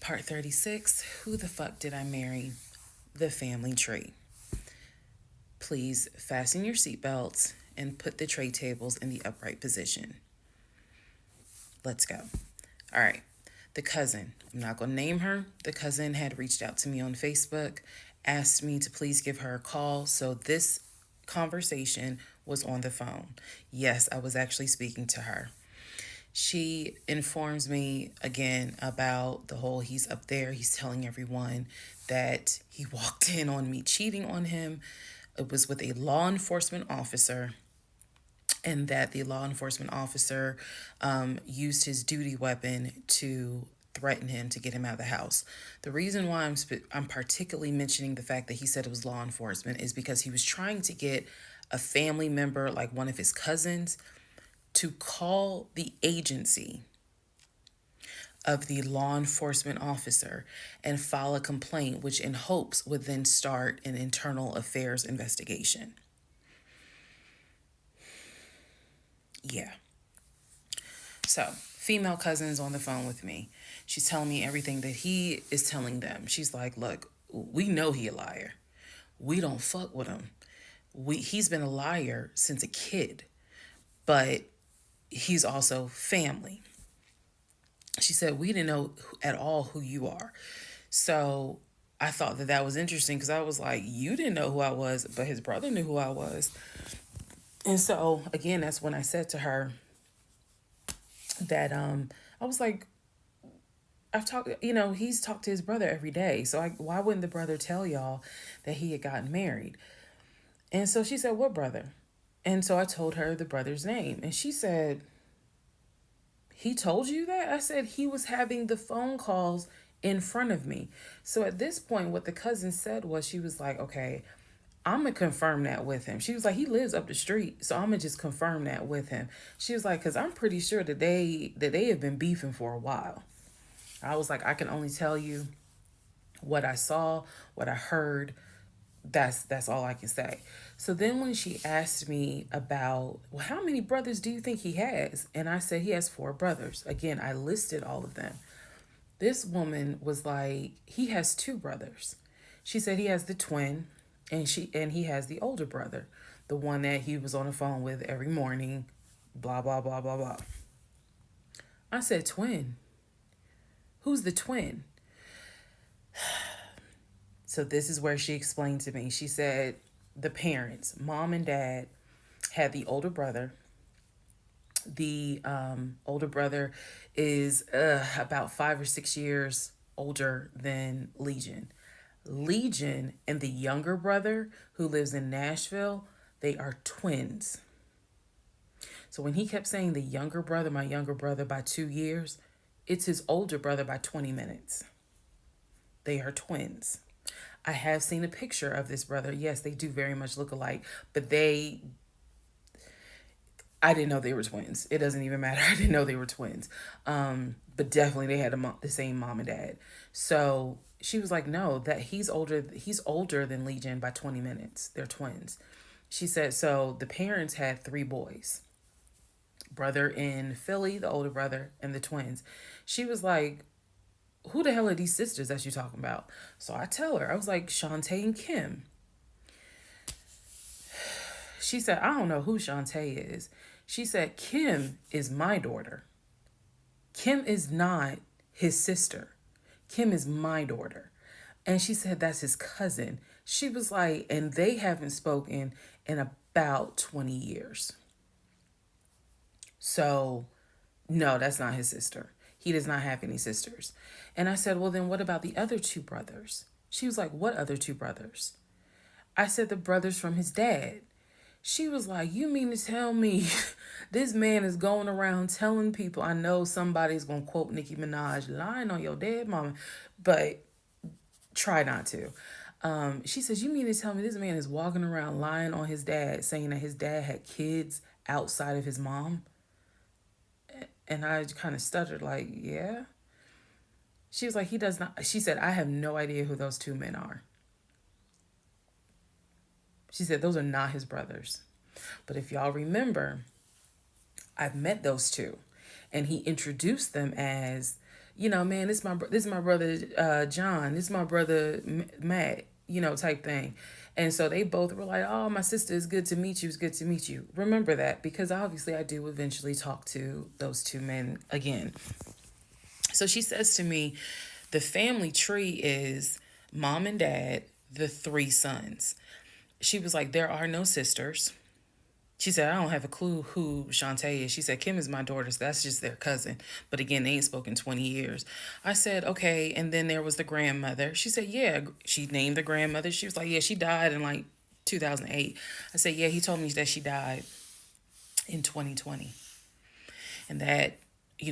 Part 36, Who the Fuck Did I Marry? The Family Tree. Please fasten your seatbelts and put the tray tables in the upright position. Let's go. All right. The cousin, I'm not going to name her. The cousin had reached out to me on Facebook, asked me to please give her a call. So this conversation was on the phone. Yes, I was actually speaking to her. She informs me again about the whole he's up there. He's telling everyone that he walked in on me cheating on him. It was with a law enforcement officer, and that the law enforcement officer used his duty weapon to threaten him to get him out of the house. The reason why I'm particularly mentioning the fact that he said it was law enforcement is because he was trying to get a family member, like one of his cousins, to call the agency of the law enforcement officer and file a complaint, which in hopes would then start an internal affairs investigation. Yeah. So, female cousin is on the phone with me. She's telling me everything that he is telling them. She's like, look, we know he a liar. We don't fuck with him. He's been a liar since a kid, but he's also family. She said, we didn't know at all who you are. So I thought that that was interesting because I was like, you didn't know who I was, but his brother knew who I was. And so, again, that's when I said to her that I was like, I've talked, he's talked to his brother every day. So why wouldn't the brother tell y'all that he had gotten married? And so she said, what brother? And so I told her the brother's name. And she said, he told you that? I said, he was having the phone calls in front of me. So at this point, what the cousin said was, she was like, okay, I'm going to confirm that with him. She was like, he lives up the street, so I'm going to just confirm that with him. She was like, because I'm pretty sure that they have been beefing for a while. I was like, I can only tell you what I saw, what I heard. That's all I can say. So then when she asked me about, well, how many brothers do you think he has? And I said he has 4 brothers. Again, I listed all of them. This woman was like, he has 2 brothers. She said he has the twin, and he has the older brother, the one that he was on the phone with every morning, blah, blah, blah, blah, blah. I said, twin? Who's the twin? So this is where she explained to me. She said the parents, mom and dad, had the older brother. The older brother is about 5 or 6 years older than Legion. Legion and the younger brother, who lives in Nashville, they are twins. So when he kept saying the younger brother, my younger brother by 2 years, it's his older brother by 20 minutes. They are twins. I have seen a picture of this brother. Yes, they do very much look alike, but I didn't know they were twins. It doesn't even matter. I didn't know they were twins. But definitely they had the same mom and dad. So she was like, no, that he's older than Legion by 20 minutes. They're twins. She said, so the parents had 3 boys. Brother in Philly, the older brother, and the twins. She was like, who the hell are these sisters that you're talking about? So I tell her, I was like, Shantae and Kim. She said, I don't know who Shantae is. She said, Kim is my daughter. Kim is not his sister. Kim is my daughter. And she said, that's his cousin. She was like, and they haven't spoken in about 20 years. So, no, that's not his sister. He does not have any sisters. And I said, well, then what about the other 2 brothers? She was like, what other 2 brothers? I said, the brothers from his dad. She was like, you mean to tell me this man is going around telling people, I know somebody's going to quote Nicki Minaj, lying on your dead mama, but try not to. She says, you mean to tell me this man is walking around lying on his dad, saying that his dad had kids outside of his mom? And I kind of stuttered like, yeah. She was like, he does not. She said, I have no idea who those 2 men are. She said, those are not his brothers. But if y'all remember, I've met those 2. And he introduced them as Man, this is my brother John. This is my brother Matt. Type thing. And so they both were like, "Oh, my sister, is good to meet you. It's good to meet you." Remember that, because obviously I do eventually talk to those two men again. So she says to me, the family tree is mom and dad, the three sons. She was like, there are no sisters. She said, I don't have a clue who Shantae is. She said, Kim is my daughter, so that's just their cousin. But again, they ain't spoken 20 years. I said, okay. And then there was the grandmother. She said, yeah. She named the grandmother. She was like, yeah, she died in like 2008. I said, yeah, he told me that she died in 2020. And that,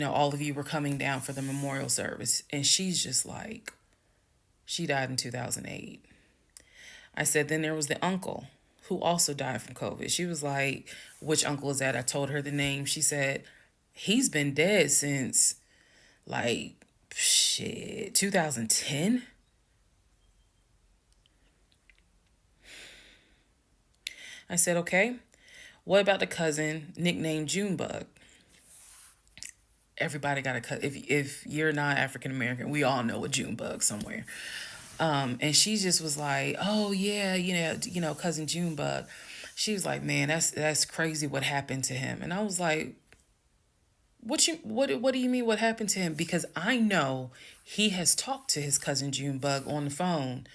all of you were coming down for the memorial service. And she's just like, she died in 2008. I said, then there was the uncle who also died from COVID. She was like, which uncle is that? I told her the name. She said, he's been dead since like, shit, 2010. I said, okay. What about the cousin nicknamed Junebug? Everybody got a cut. If you're not African American, we all know a Junebug somewhere. And she just was like, "Oh yeah, cousin Junebug." She was like, "Man, that's crazy what happened to him." And I was like, what do you mean what happened to him? Because I know he has talked to his cousin Junebug on the phone,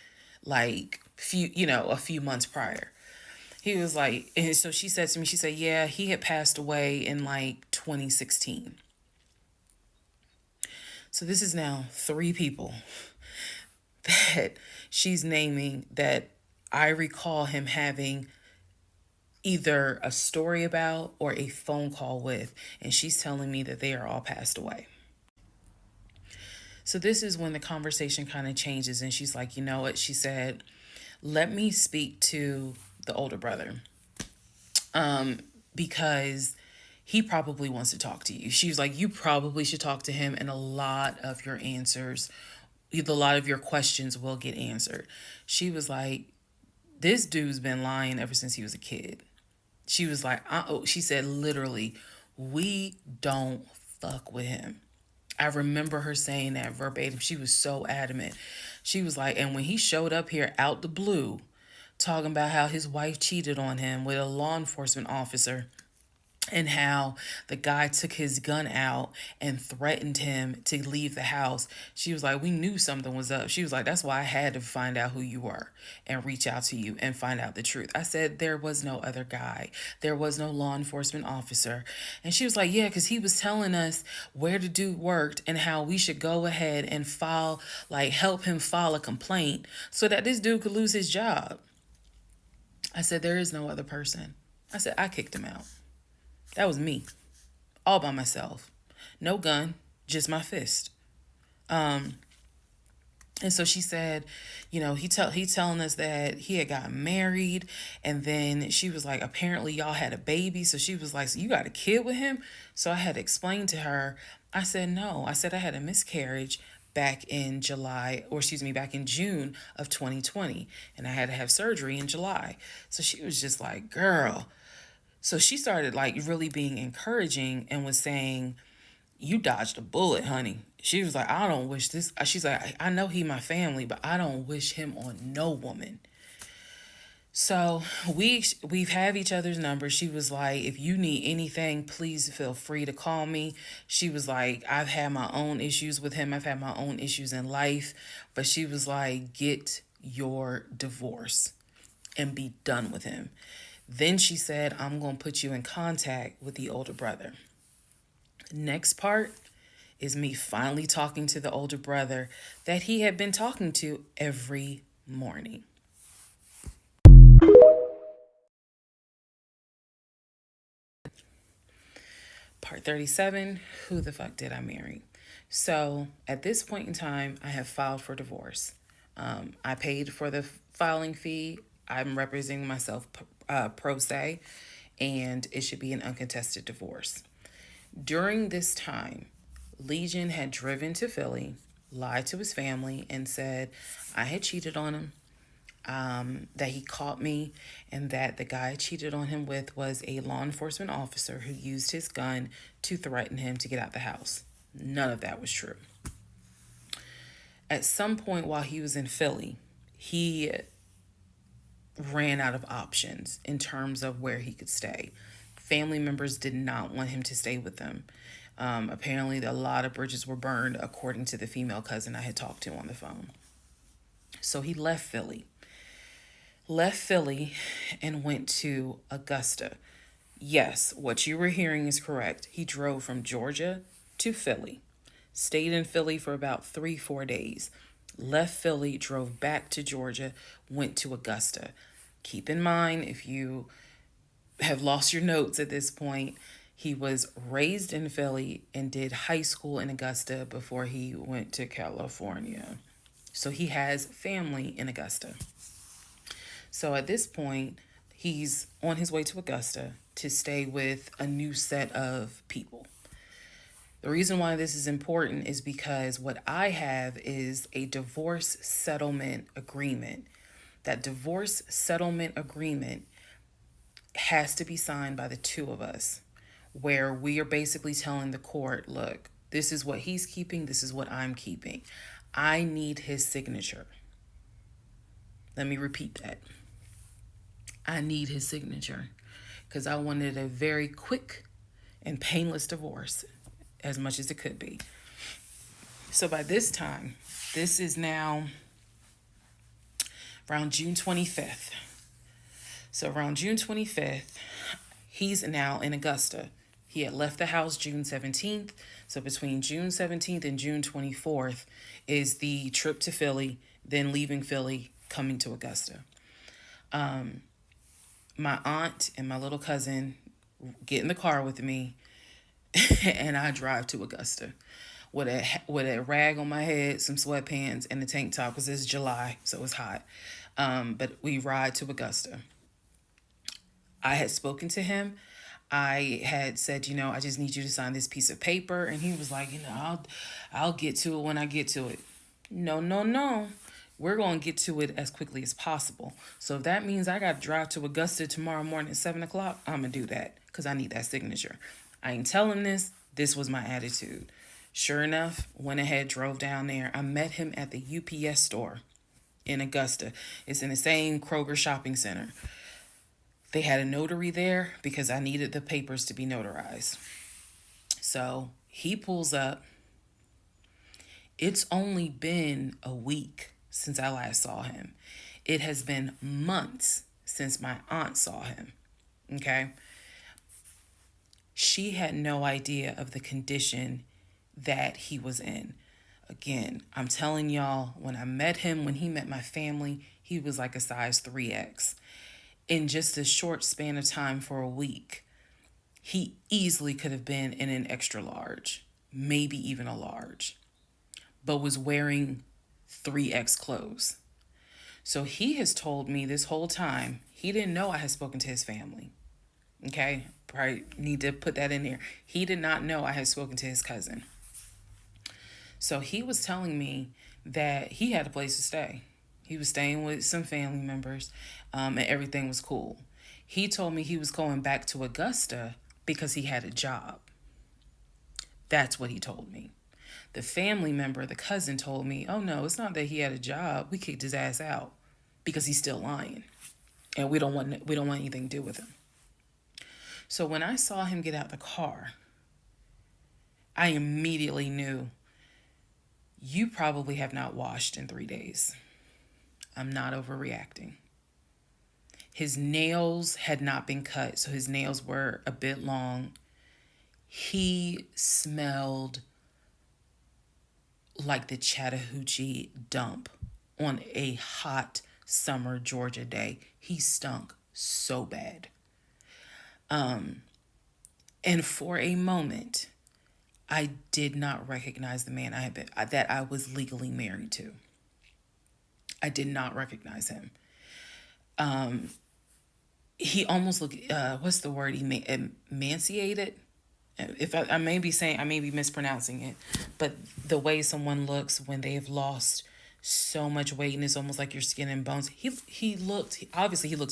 like a few months prior. He was like, and so she said to me, she said, "Yeah, he had passed away in like 2016." So this is now three people that she's naming that I recall him having either a story about or a phone call with, and she's telling me that they are all passed away. So this is when the conversation kind of changes, and she's like, you know what? She said, let me speak to the older brother, because he probably wants to talk to you. She was like, you probably should talk to him, and a lot of your answers, a lot of your questions will get answered. She was like, this dude's been lying ever since he was a kid. She was like, she said literally, we don't fuck with him. I remember her saying that verbatim. She was so adamant. She was like, and when he showed up here out the blue, talking about how his wife cheated on him with a law enforcement officer, and how the guy took his gun out and threatened him to leave the house. She was like, we knew something was up. She was like, that's why I had to find out who you were and reach out to you and find out the truth. I said, there was no other guy. There was no law enforcement officer. And she was like, yeah, because he was telling us where the dude worked and how we should go ahead and help him file a complaint so that this dude could lose his job. I said, there is no other person. I said, I kicked him out. That was me, all by myself. No gun, just my fist. And so she said, he telling us that he had got married, and then she was like, apparently y'all had a baby. So she was like, so you got a kid with him? So I had explained to her. I said, no. I said I had a miscarriage back in back in June of 2020, and I had to have surgery in July. So she was just like, girl. So she started like really being encouraging and was saying, you dodged a bullet, honey. She was like, I don't wish this. She's like, I know he my family, but I don't wish him on no woman. So we've have each other's numbers. She was like, if you need anything, please feel free to call me. She was like, I've had my own issues with him. I've had my own issues in life. But she was like, get your divorce and be done with him. Then she said, I'm going to put you in contact with the older brother. Next part is me finally talking to the older brother that he had been talking to every morning. Part 37, who the fuck did I marry? So at this point in time, I have filed for divorce. I paid for the filing fee. I'm representing myself pro se, and it should be an uncontested divorce. During this time, Legion had driven to Philly, lied to his family, and said I had cheated on him, that he caught me, and that the guy I cheated on him with was a law enforcement officer who used his gun to threaten him to get out the house. None of that was true. At some point while he was in Philly, he ran out of options in terms of where he could stay. Family members did not want him to stay with them. Apparently, a lot of bridges were burned, according to the female cousin I had talked to on the phone. So he left Philly and went to Augusta. Yes, what you were hearing is correct. He drove from Georgia to Philly, stayed in Philly for about 3, 4 days, left Philly, drove back to Georgia, went to Augusta. Keep in mind, if you have lost your notes at this point, he was raised in Philly and did high school in Augusta before he went to California. So he has family in Augusta. So at this point, he's on his way to Augusta to stay with a new set of people. The reason why this is important is because what I have is a divorce settlement agreement. That divorce settlement agreement has to be signed by the two of us, where we are basically telling the court, look, this is what he's keeping, this is what I'm keeping. I need his signature. Let me repeat that. I need his signature because I wanted a very quick and painless divorce, as much as it could be. So by this time, this is now around June 25th. So around June 25th, he's now in Augusta. He had left the house June 17th. So between June 17th and June 24th is the trip to Philly, then leaving Philly, coming to Augusta. My aunt and my little cousin get in the car with me and I drive to Augusta with a rag on my head, some sweatpants, and a tank top because it's July, so it's hot. But we ride to Augusta. I had spoken to him. I had said, I just need you to sign this piece of paper, and he was like, I'll get to it when I get to it. No, no, no. We're going to get to it as quickly as possible. So if that means I got to drive to Augusta tomorrow morning at 7 o'clock, I'm going to do that because I need that signature. I ain't tell him this. This was my attitude. Sure enough, went ahead, drove down there. I met him at the UPS store in Augusta. It's in the same Kroger shopping center. They had a notary there because I needed the papers to be notarized. So he pulls up. It's only been a week since I last saw him. It has been months since my aunt saw him. Okay? She had no idea of the condition that he was in. Again, I'm telling y'all, when I met him, when he met my family, he was like a size 3X. In just a short span of time for a week, he easily could have been in an extra large, maybe even a large, but was wearing 3X clothes. So he has told me this whole time, he didn't know I had spoken to his family. Okay, probably need to put that in there. He did not know I had spoken to his cousin. So he was telling me that he had a place to stay. He was staying with some family members, and everything was cool. He told me he was going back to Augusta because he had a job. That's what he told me. The family member, the cousin, told me, oh no, it's not that he had a job. We kicked his ass out because he's still lying. And we don't want anything to do with him. So when I saw him get out the car, I immediately knew, you probably have not washed in 3 days. I'm not overreacting. His nails had not been cut, so his nails were a bit long. He smelled like the Chattahoochee dump on a hot summer Georgia day. He stunk so bad. And for a moment, I did not recognize the man that I was legally married to. I did not recognize him. He almost looked, what's the word? Emaciated. If I may be mispronouncing it, but the way someone looks when they've lost so much weight and it's almost like your skin and bones. He looked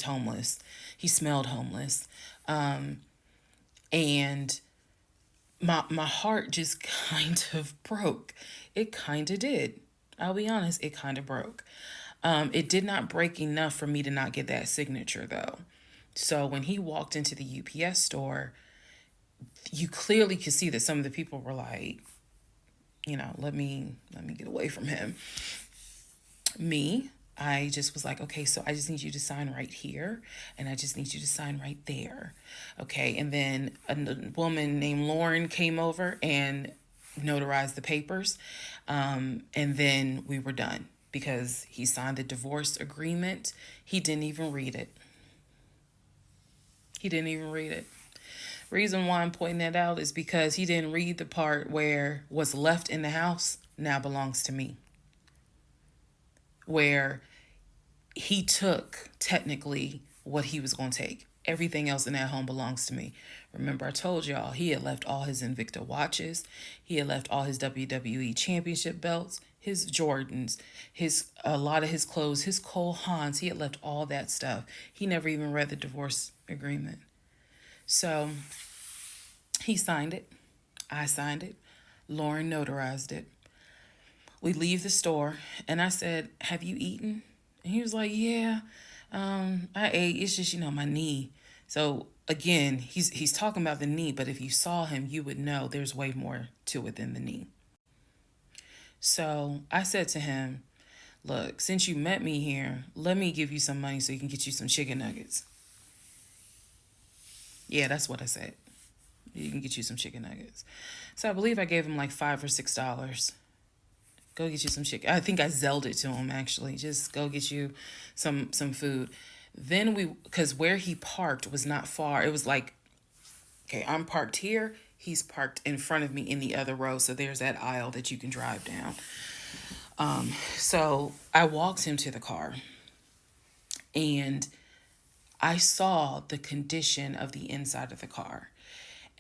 homeless. He smelled homeless. And my heart just kind of broke. It kind of did. I'll be honest, it kind of broke. It did not break enough for me to not get that signature though. So when he walked into the UPS store, you clearly could see that some of the people were like, let me get away from him. Me, I just was like, okay, so I just need you to sign right here, and I just need you to sign right there. Okay, and then a woman named Lauren came over and notarized the papers, and then we were done because he signed the divorce agreement. He didn't even read it. He didn't even read it. Reason why I'm pointing that out is because he didn't read the part where what's left in the house now belongs to me. Where he took technically what he was going to take. Everything else in that home belongs to me. Remember, I told y'all he had left all his Invicta watches. He had left all his WWE championship belts, his Jordans, a lot of his clothes, his Cole Haans. He had left all that stuff. He never even read the divorce agreement. So he signed it. I signed it. Lauren notarized it. We leave the store, and I said, have you eaten? And he was like, yeah, I ate. It's just, my knee. So again, he's talking about the knee, but if you saw him, you would know there's way more to it than the knee. So I said to him, look, since you met me here, let me give you some money so you can get you some chicken nuggets. Yeah, that's what I said. You can get you some chicken nuggets. So I believe I gave him like $5 or $6. Go get you some chicken. I think I Zelled it to him, actually. Just go get you some food. Then because where he parked was not far. It was like, okay, I'm parked here. He's parked in front of me in the other row. So there's that aisle that you can drive down. So I walked him to the car. And I saw the condition of the inside of the car.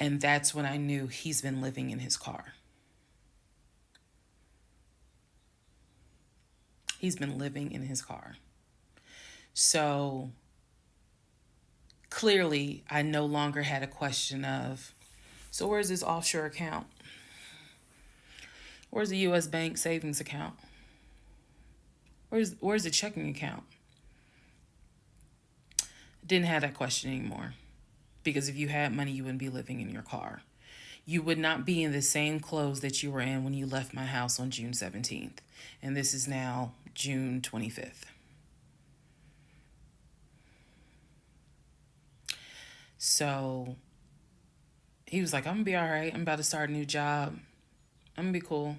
And that's when I knew he's been living in his car. He's been living in his car. So clearly, I no longer had a question of, so where's this offshore account? Where's the U.S. bank savings account? Where's the checking account? Didn't have that question anymore. Because if you had money, you wouldn't be living in your car. You would not be in the same clothes that you were in when you left my house on June 17th. And this is now June 25th. So he was like, I'm going to be all right. I'm about to start a new job. I'm going to be cool.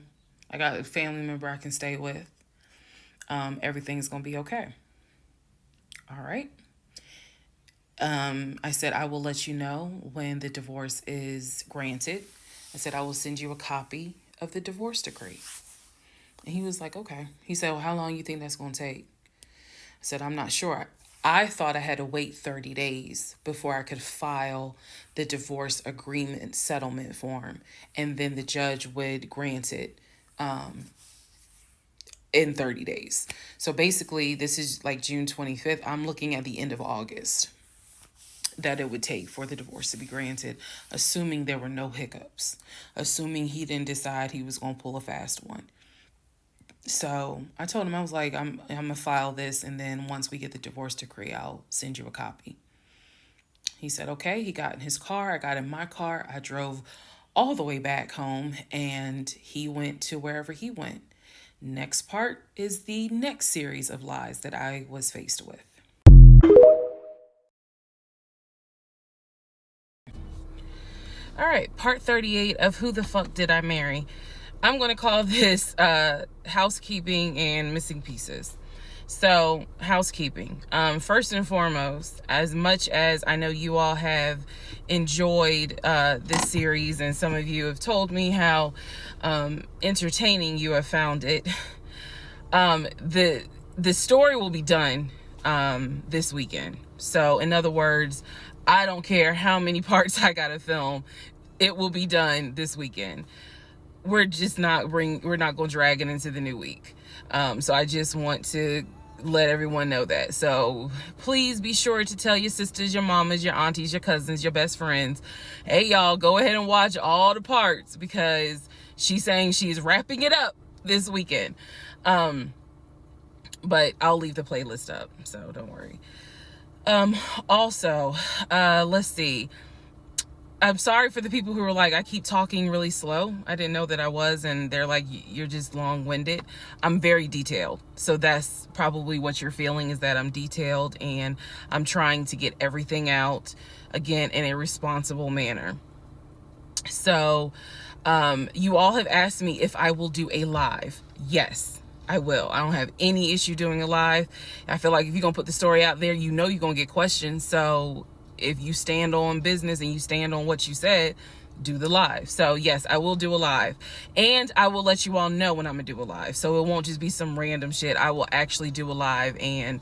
I got a family member I can stay with. Everything's going to be okay. All right. I said, I will let you know when the divorce is granted. I said, I will send you a copy of the divorce decree. And he was like, okay. He said, well, how long you think that's going to take? I said, I'm not sure. I thought I had to wait 30 days before I could file the divorce agreement settlement form. And then the judge would grant it in 30 days. So basically, this is like June 25th. I'm looking at the end of August that it would take for the divorce to be granted, assuming there were no hiccups, assuming he didn't decide he was going to pull a fast one. So I told him, I was like, I'm going to file this, and then once we get the divorce decree, I'll send you a copy. He said, okay. He got in his car. I got in my car. I drove all the way back home, and he went to wherever he went. Next part is the next series of lies that I was faced with. All right, part 38 of Who the Fuck Did I Marry? I'm going to call this housekeeping and missing pieces. So, housekeeping. First and foremost, as much as I know you all have enjoyed this series, and some of you have told me how entertaining you have found it, the story will be done this weekend. So, in other words, I don't care how many parts I gotta film, it will be done this weekend. We're not going to drag it into the new week. So I just want to let everyone know that. So please be sure to tell your sisters, your mamas, your aunties, your cousins, your best friends, hey y'all, go ahead and watch all the parts, because she's saying she's wrapping it up this weekend. But I'll leave the playlist up, so don't worry. Also, let's see. I'm sorry for the people who were like, I keep talking really slow. I didn't know that I was, and they're like, you're just long-winded. I'm very detailed. So that's probably what you're feeling, is that I'm detailed and I'm trying to get everything out, again, in a responsible manner. So you all have asked me if I will do a live. Yes, I will. I don't have any issue doing a live. I feel like if you're going to put the story out there, you know you're going to get questions. So if you stand on business and you stand on what you said, do the live. So yes, I will do a live, and I will let you all know when I'm gonna do a live. So it won't just be some random shit. I will actually do a live and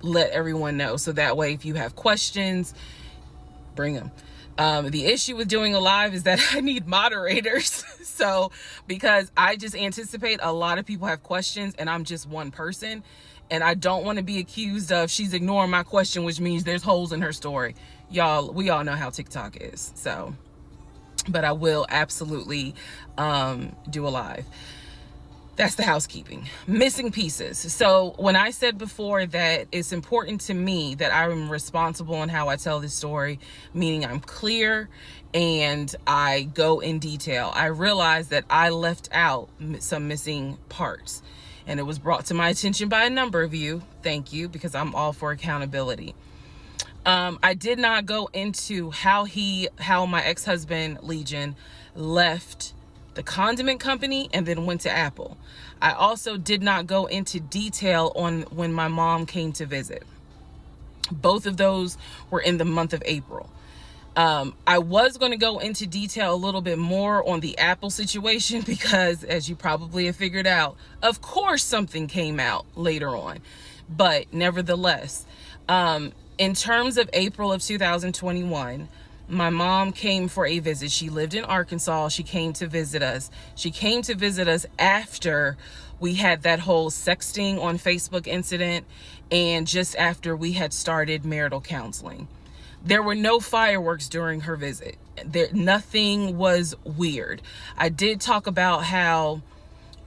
let everyone know. So that way, if you have questions, bring them. The issue with doing a live is that I need moderators. So because I just anticipate a lot of people have questions and I'm just one person, and I don't want to be accused of she's ignoring my question, which means there's holes in her story. Y'all, we all know how TikTok is. So, but I will absolutely do a live. That's the housekeeping. Missing pieces. So when I said before that it's important to me that I'm responsible in how I tell this story, meaning I'm clear and I go in detail, I realized that I left out some missing parts. And it was brought to my attention by a number of you. Thank you, because I'm all for accountability. I did not go into how my ex-husband, Legion, left the condiment company and then went to Apple. I also did not go into detail on when my mom came to visit. Both of those were in the month of April. I was going to go into detail a little bit more on the Apple situation because, as you probably have figured out, of course something came out later on. But nevertheless, in terms of April of 2021, my mom came for a visit. She lived in Arkansas. She came to visit us. She came to visit us after we had that whole sexting on Facebook incident and just after we had started marital counseling. There were no fireworks during her visit. Nothing was weird. I did talk about how,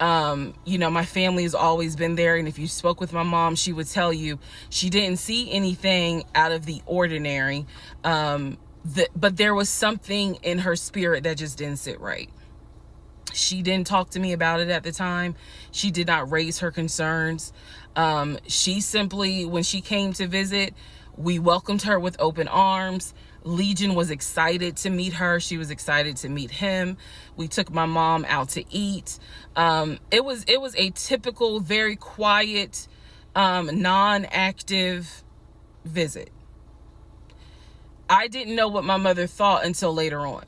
my family has always been there. And if you spoke with my mom, she would tell you she didn't see anything out of the ordinary. But there was something in her spirit that just didn't sit right. She didn't talk to me about it at the time. She did not raise her concerns. She simply, when she came to visit, we welcomed her with open arms. Legion was excited to meet her. She was excited to meet him. We took my mom out to eat. It was a typical, very quiet, non-active visit. I didn't know what my mother thought until later on.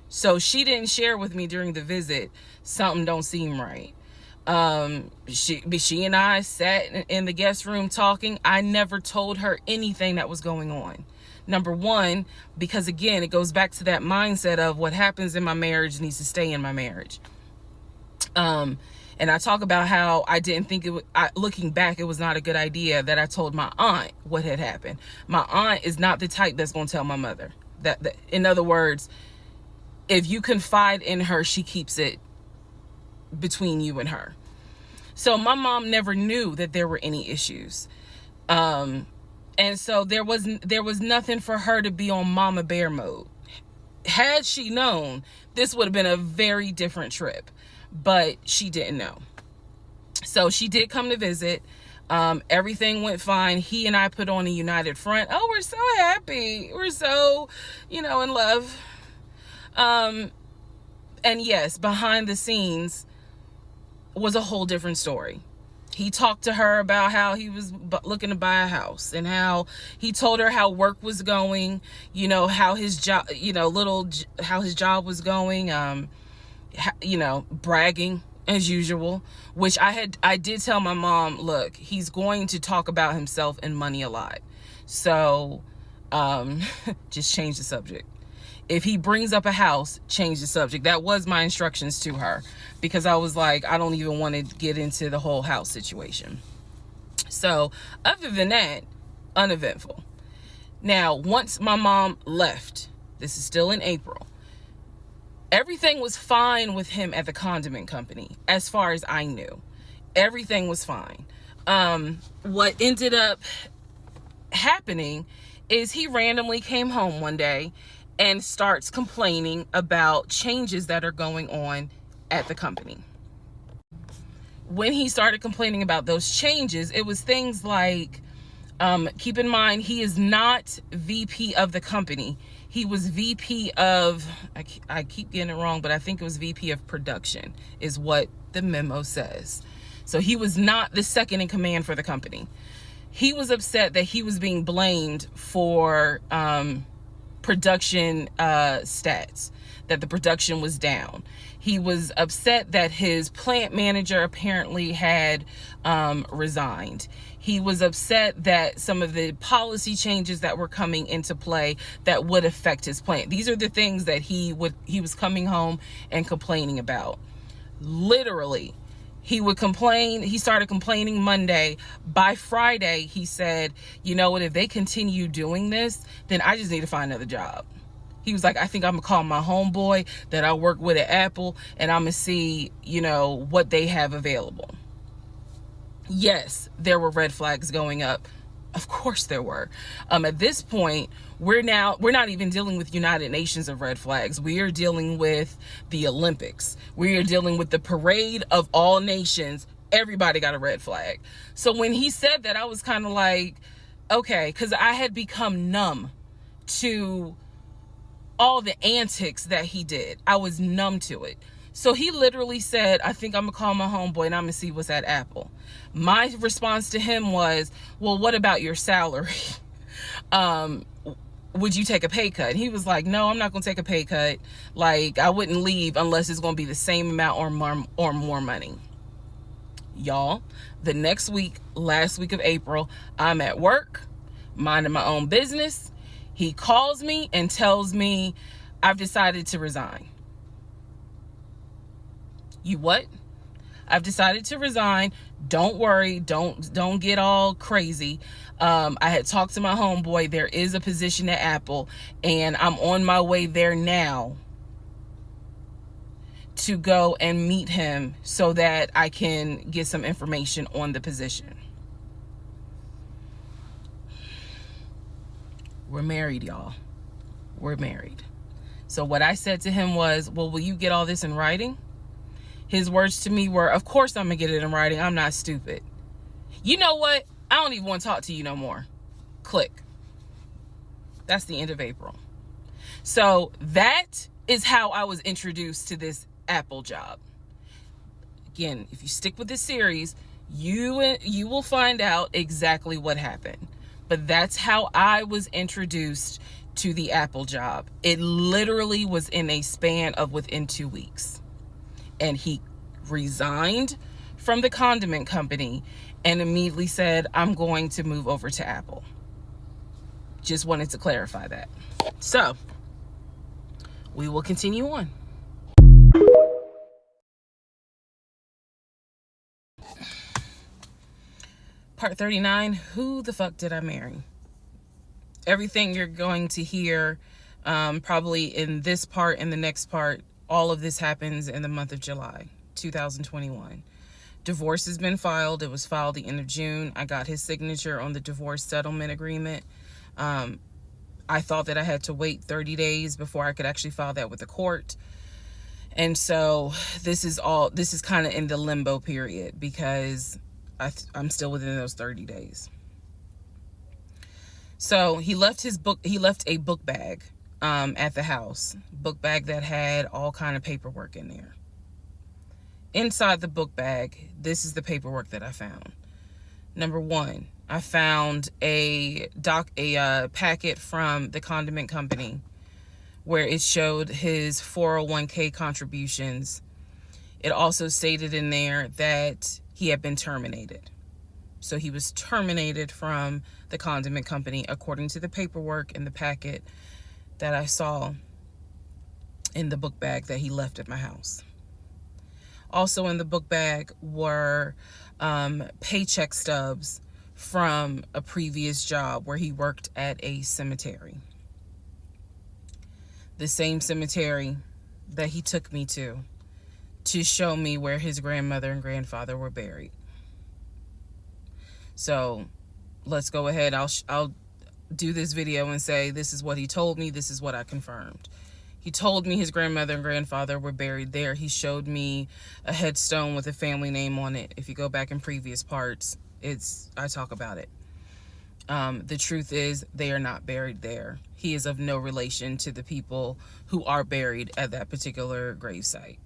So she didn't share with me during the visit, something don't seem right. She and I sat in the guest room talking. I never told her anything that was going on. Number one, because again, it goes back to that mindset of what happens in my marriage needs to stay in my marriage. And I talk about how I didn't think looking back, it was not a good idea that I told my aunt what had happened. My aunt is not the type that's going to tell my mother. That in other words, if you confide in her, she keeps it between you and her. So my mom never knew that there were any issues. And so there was nothing for her to be on mama bear mode. Had she known, this would have been a very different trip, but she didn't know. So she did come to visit. Everything went fine. He and I put on a united front. Oh, we're so happy. We're so, in love. And yes, behind the scenes was a whole different story. He talked to her about how he was looking to buy a house and how he told her how work was going, how his job, how his job was going, bragging as usual, which I did tell my mom, look, he's going to talk about himself and money a lot. So, just change the subject. If he brings up a house, change the subject. That was my instructions to her, because I was like, I don't even want to get into the whole house situation. So other than that, uneventful. Now, once my mom left, this is still in April, Everything was fine with him at the condiment company, as far as I knew. Everything was fine. What ended up happening is he randomly came home one day and starts complaining about changes that are going on at the company. When he started complaining about those changes, it was things like, keep in mind, he is not VP of the company. He was VP of, I keep getting it wrong, but I think it was VP of production is what the memo says. So he was not the second in command for the company. He was upset that he was being blamed for production stats, that the production was down. He was upset that his plant manager apparently had resigned. He was upset that some of the policy changes that were coming into play that would affect his plant. These are the things that he was coming home and complaining about. Literally, he would complain. He started complaining Monday. By Friday, he said, you know what, if they continue doing this, then I just need to find another job. He was like, I think I'm gonna call my homeboy that I work with at Apple and I'm gonna see, what they have available. Yes, there were red flags going up. Of course there were. At this point, we're not even dealing with United Nations of red flags. We are dealing with the Olympics. We are dealing with the parade of all nations. Everybody got a red flag. So when he said that, I was kind of like, okay, because I had become numb to all the antics that he did. I was numb to it. So he literally said, I think I'm gonna call my homeboy and I'm gonna see what's at Apple. My response to him was, well, what about your salary? Would you take a pay cut? And he was like, no, I'm not gonna take a pay cut. Like, I wouldn't leave unless it's gonna be the same amount or more money. Y'all, the next week, last week of April, I'm at work, minding my own business. He calls me and tells me, I've decided to resign. You what? I've decided to resign. Don't worry. Don't get all crazy. I had talked to my homeboy. There is a position at Apple and I'm on my way there now to go and meet him so that I can get some information on the position. We're married, y'all. We're married. So what I said to him was, well, will you get all this in writing? His words to me were, of course I'm gonna get it in writing. I'm not stupid. You know what? I don't even want to talk to you no more. Click. That's the end of April. So that is how I was introduced to this Apple job. Again, if you stick with this series, you will find out exactly what happened. But that's how I was introduced to the Apple job. It literally was in a span of within 2 weeks. And he resigned from the condiment company and immediately said, I'm going to move over to Apple. Just wanted to clarify that. So we will continue on. Part 39, who the fuck did I marry? Everything you're going to hear probably in this part and the next part, all of this happens in the month of July 2021. Divorce has been filed. It was filed the end of June. I got his signature on the divorce settlement agreement. I thought that I had to wait 30 days before I could actually file that with the court. And so this is kind of in the limbo period because I'm still within those 30 days. So he left a book bag at the house, book bag that had all kind of paperwork in there. Inside the book bag, this is the paperwork that I found. Number one, I found a packet from the condiment company where it showed his 401k contributions. It also stated in there that he had been terminated. So he was terminated from the condiment company according to the paperwork in the packet that I saw in the book bag that he left at my house. Also in the book bag were paycheck stubs from a previous job where he worked at a cemetery. The same cemetery that he took me to show me where his grandmother and grandfather were buried. So let's go ahead. I'll do this video and say this is what he told me, this is what I confirmed. He told me his grandmother and grandfather were buried there. He showed me a headstone with a family name on it. If you go back in previous parts, I talk about it. The truth is they are not buried there. He is of no relation to the people who are buried at that particular gravesite.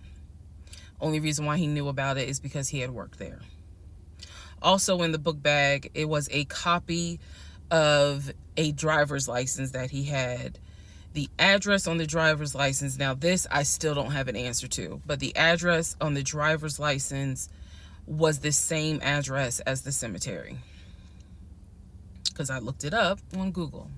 Only reason why he knew about it is because he had worked there. Also in the book bag, it was a copy of a driver's license that he had. The address on the driver's license, now this I still don't have an answer to, but the address on the driver's license was the same address as the cemetery, because I looked it up on Google.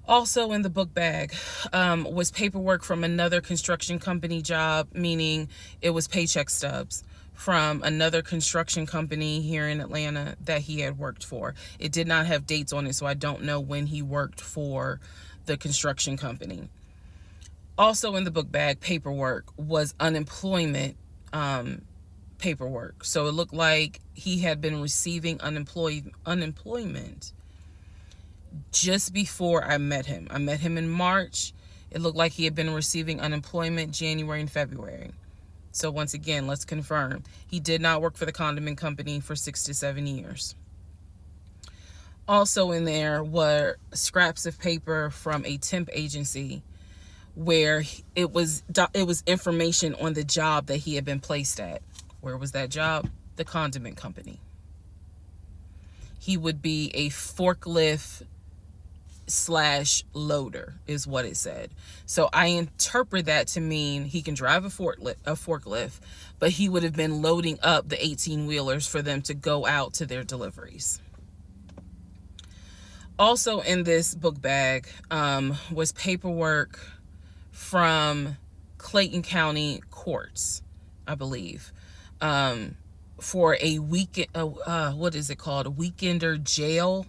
Also in the book bag was paperwork from another construction company job, meaning it was paycheck stubs from another construction company here in Atlanta that he had worked for. It did not have dates on it, so I don't know when he worked for the construction company. Also in the book bag paperwork was unemployment paperwork. So it looked like he had been receiving unemployment just before I met him. I met him in March. It looked like he had been receiving unemployment January and February. So once again, let's confirm. He did not work for the condiment company for 6 to 7 years. Also in there were scraps of paper from a temp agency where it was information on the job that he had been placed at. Where was that job? The condiment company. He would be a forklift / loader is what it said. So I interpret that to mean he can drive a forklift, but he would have been loading up the 18-wheelers for them to go out to their deliveries. Also in this book bag was paperwork from Clayton County courts, I believe, for a weekend, what is it called? A weekender jail.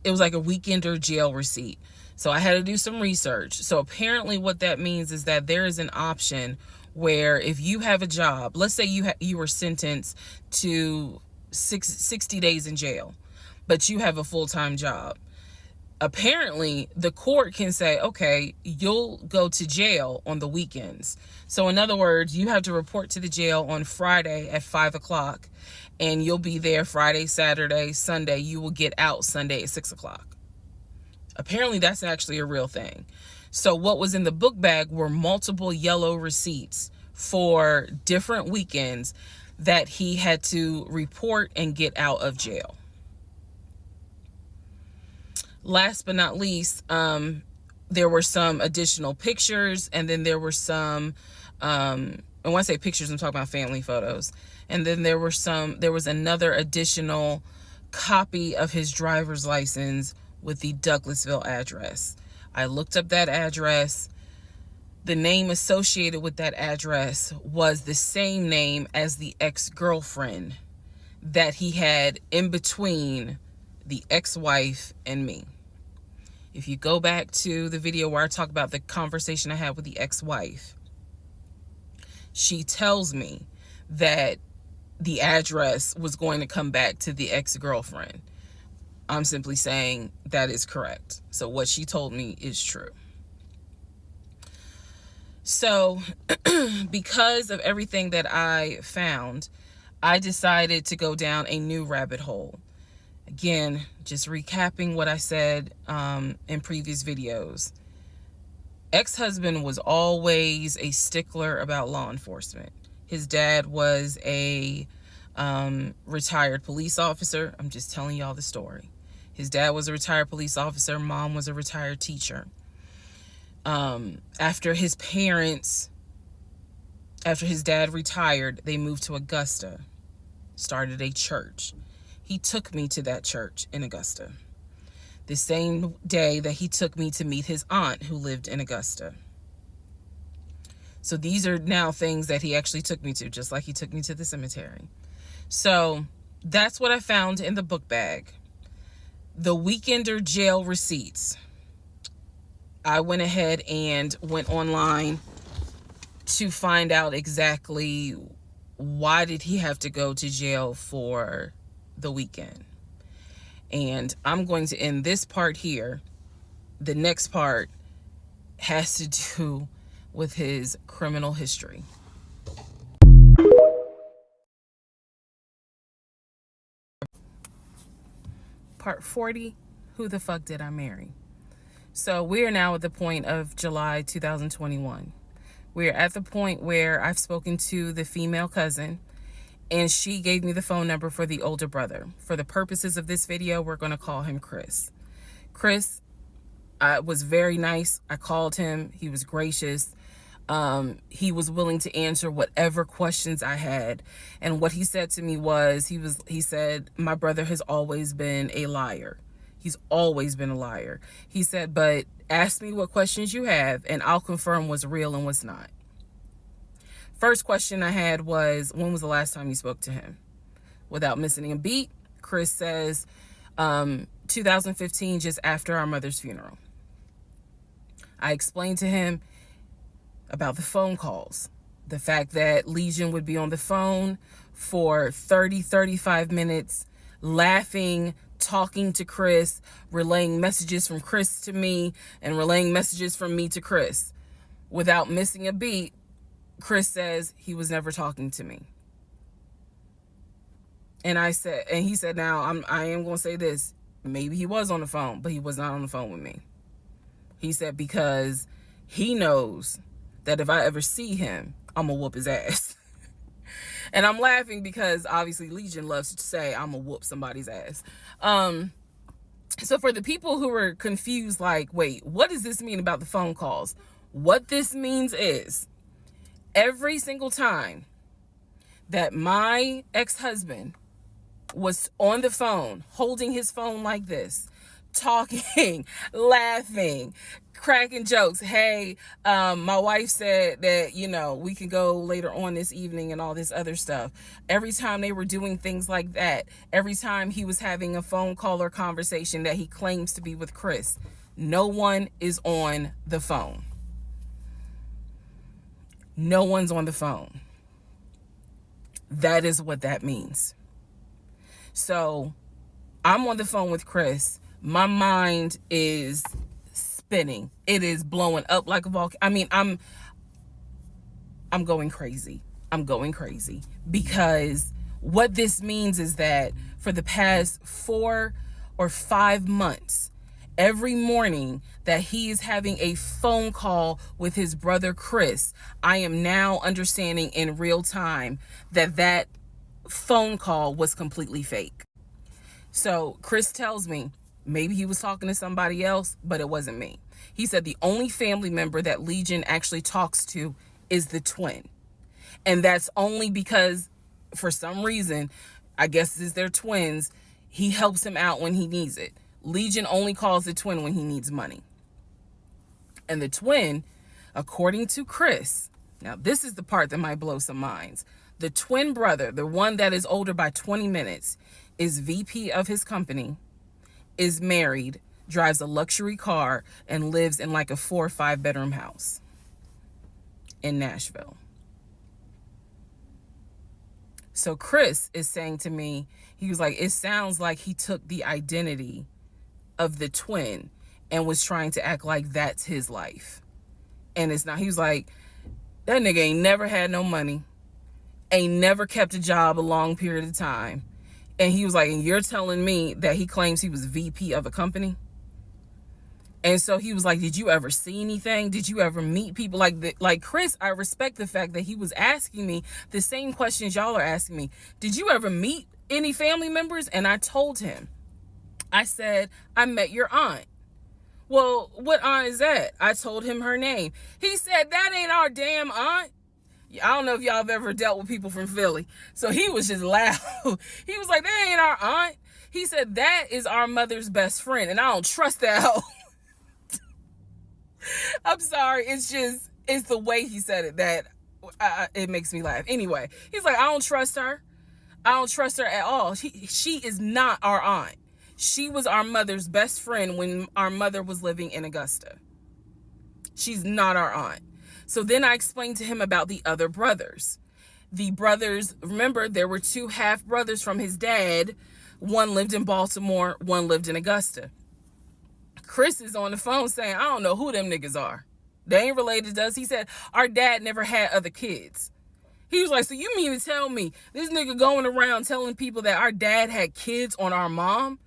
It was like a weekender jail receipt. So I had to do some research. So apparently what that means is that there is an option where if you have a job, let's say you were sentenced to 60 days in jail, but you have a full-time job. Apparently the court can say, okay, you'll go to jail on the weekends. So in other words, you have to report to the jail on Friday at 5 o'clock and you'll be there Friday, Saturday, Sunday. You will get out Sunday at 6 o'clock. Apparently that's actually a real thing. So what was in the book bag were multiple yellow receipts for different weekends that he had to report and get out of jail. Last but not least, there were some additional pictures, and then there were some, and when I say pictures, I'm talking about family photos. And then there was another additional copy of his driver's license with the Douglasville address. I looked up that address. The name associated with that address was the same name as the ex-girlfriend that he had in between the ex-wife and me. If you go back to the video where I talk about the conversation I had with the ex-wife, she tells me that the address was going to come back to the ex-girlfriend. I'm simply saying that is correct. So what she told me is true. So because of everything that I found, I decided to go down a new rabbit hole. Again, just recapping what I said in previous videos. Ex-husband was always a stickler about law enforcement. His dad was a retired police officer. I'm just telling y'all the story. His dad was a retired police officer. Mom was a retired teacher. After his dad retired, they moved to Augusta, started a church. He took me to that church in Augusta. The same day that he took me to meet his aunt who lived in Augusta. So these are now things that he actually took me to, just like he took me to the cemetery. So that's what I found in the book bag. The weekender jail receipts. I went ahead and went online to find out exactly why did he have to go to jail for the weekend. And I'm going to end this part here. The next part has to do with his criminal history. Part 40, who the fuck did I marry? So we are now at the point of July 2021. We're at the point where I've spoken to the female cousin, and she gave me the phone number for the older brother. For the purposes of this video, we're going to call him Chris. Chris was very nice. I called him. He was gracious. He was willing to answer whatever questions I had. And what he said to me was, he said, my brother has always been a liar. He's always been a liar. He said, but ask me what questions you have and I'll confirm what's real and what's not. First question I had was, when was the last time you spoke to him? Without missing a beat, Chris says, 2015, just after our mother's funeral. I explained to him about the phone calls, the fact that Legion would be on the phone for 35 minutes, laughing, talking to Chris, relaying messages from Chris to me, and relaying messages from me to Chris. Without missing a beat, Chris says he was never talking to me. And he said, now I am going to say this. Maybe he was on the phone, but he was not on the phone with me. He said, because he knows that if I ever see him, I'm going to whoop his ass. And I'm laughing because obviously Legion loves to say I'm going to whoop somebody's ass. So for the people who are confused, like, wait, what does this mean about the phone calls? What this means is every single time that my ex-husband was on the phone, holding his phone like this, talking, laughing, cracking jokes. Hey, my wife said that, we can go later on this evening and all this other stuff. Every time they were doing things like that, every time he was having a phone call or conversation that he claims to be with Chris, no one is on the phone. No one's on the phone. That is what that means. So I'm on the phone with Chris. My mind is spinning. It is blowing up like a volcano. I mean, I'm going crazy. I'm going crazy because what this means is that for the past 4 or 5 months, every morning that he is having a phone call with his brother Chris, I am now understanding in real time that phone call was completely fake. So Chris tells me maybe he was talking to somebody else, but it wasn't me. He said the only family member that Legion actually talks to is the twin. And that's only because for some reason, I guess it's their twins, he helps him out when he needs it. Legion only calls the twin when he needs money. And the twin, according to Chris, now this is the part that might blow some minds. The twin brother, the one that is older by 20 minutes, is VP of his company, is married, drives a luxury car, and lives in like a 4 or 5 bedroom house in Nashville. So Chris is saying to me, he was like, it sounds like he took the identity of the twin and was trying to act like that's his life. And it's not. He was like, that nigga ain't never had no money, ain't never kept a job a long period of time. And he was like, and you're telling me that he claims he was VP of a company? And so he was like, did you ever see anything? Did you ever meet people like Chris? I respect the fact that he was asking me the same questions y'all are asking me. Did you ever meet any family members? And I told him, I said, I met your aunt. Well, what aunt is that? I told him her name. He said, that ain't our damn aunt. I don't know if y'all have ever dealt with people from Philly. So he was just loud. He was like, that ain't our aunt. He said, that is our mother's best friend. And I don't trust that hoe. I'm sorry. It's the way he said it that it makes me laugh. Anyway, he's like, I don't trust her. I don't trust her at all. She is not our aunt. She was our mother's best friend when our mother was living in Augusta. She's not our aunt. So then I explained to him about the other brothers. The brothers, remember, there were 2 half brothers from his dad. One lived in Baltimore, one lived in Augusta. Chris is on the phone saying, I don't know who them niggas are. They ain't related to us. He said, our dad never had other kids. He was like, so you mean to tell me this nigga going around telling people that our dad had kids on our mom?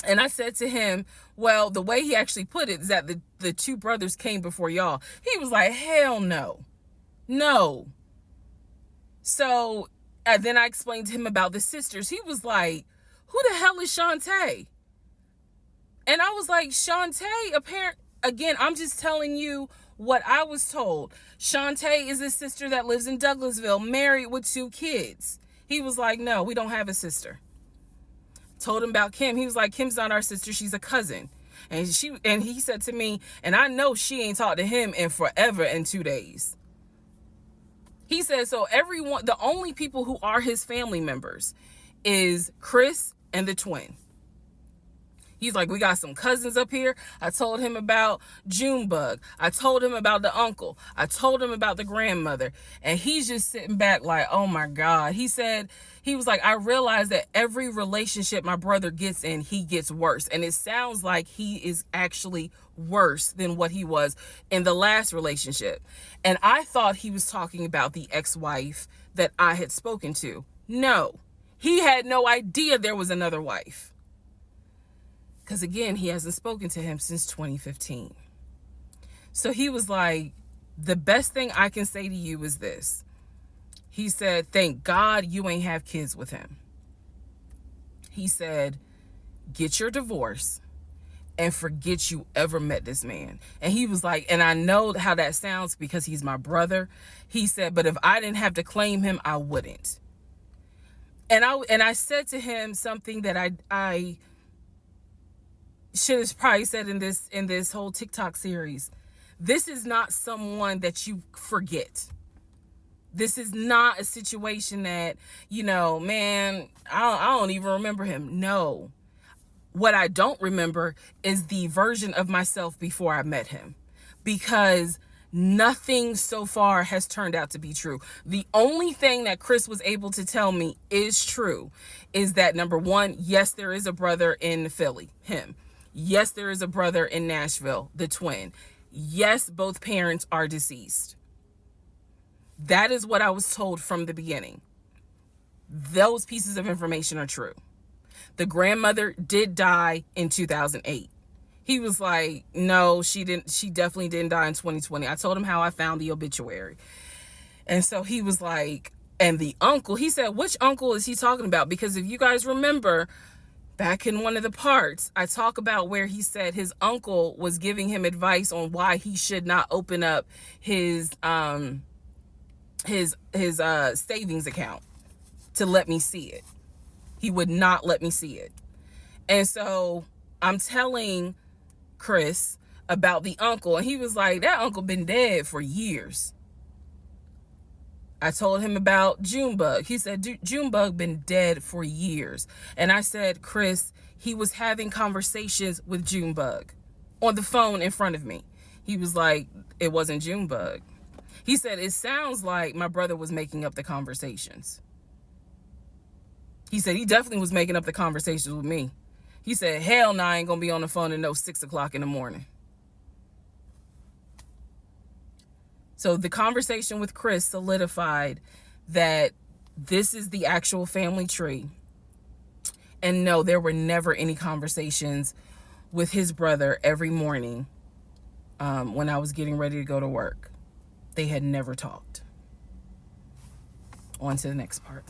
And I said to him, well, the way he actually put it is that the 2 brothers came before y'all. He was like, hell no. No. So then I explained to him about the sisters. He was like, who the hell is Shantae? And I was like, Shantae, again, I'm just telling you what I was told. Shantae is a sister that lives in Douglasville, married with 2 kids. He was like, no, we don't have a sister. Told him about Kim. He was like, Kim's not our sister, she's a cousin. And he said to me, and I know she ain't talked to him in forever in 2 days. He said, so everyone, the only people who are his family members is Chris and the twin. He's like, we got some cousins up here. I told him about Junebug. I told him about the uncle. I told him about the grandmother. And he's just sitting back like, oh my God. He said, he was like, I realized that every relationship my brother gets in, he gets worse. And it sounds like he is actually worse than what he was in the last relationship. And I thought he was talking about the ex-wife that I had spoken to. No, he had no idea there was another wife. Because again, he hasn't spoken to him since 2015. So he was like, the best thing I can say to you is this. He said, thank God you ain't have kids with him. He said, get your divorce and forget you ever met this man. And he was like, and I know how that sounds because he's my brother. He said, but if I didn't have to claim him, I wouldn't. And I said to him something that I should have probably said in this whole TikTok series. This is not someone that you forget. This is not a situation that, man, I don't even remember him. No. What I don't remember is the version of myself before I met him, because nothing so far has turned out to be true. The only thing that Chris was able to tell me is true is that, number one, yes, there is a brother in Philly, him. Yes, there is a brother in Nashville, the twin. Yes, both parents are deceased. That is what I was told from the beginning. Those pieces of information are true. The grandmother did die in 2008. He was like, no, she didn't. She definitely didn't die in 2020. I told him how I found the obituary. And so he was like, and the uncle, he said, which uncle is he talking about? Because if you guys remember, back in one of the parts, I talk about where he said his uncle was giving him advice on why he should not open up his savings account to let me see it. He would not let me see it. And so I'm telling Chris about the uncle, and he was like, that uncle been dead for years. I told him about Junebug. He said, Junebug been dead for years. And I said, Chris, he was having conversations with Junebug on the phone in front of me. He was like, it wasn't Junebug. He said, it sounds like my brother was making up the conversations. He said, he definitely was making up the conversations with me. He said, hell no, I ain't gonna be on the phone at no 6 o'clock in the morning. So the conversation with Chris solidified that this is the actual family tree. And no, there were never any conversations with his brother every morning when I was getting ready to go to work. They had never talked. On to the next part.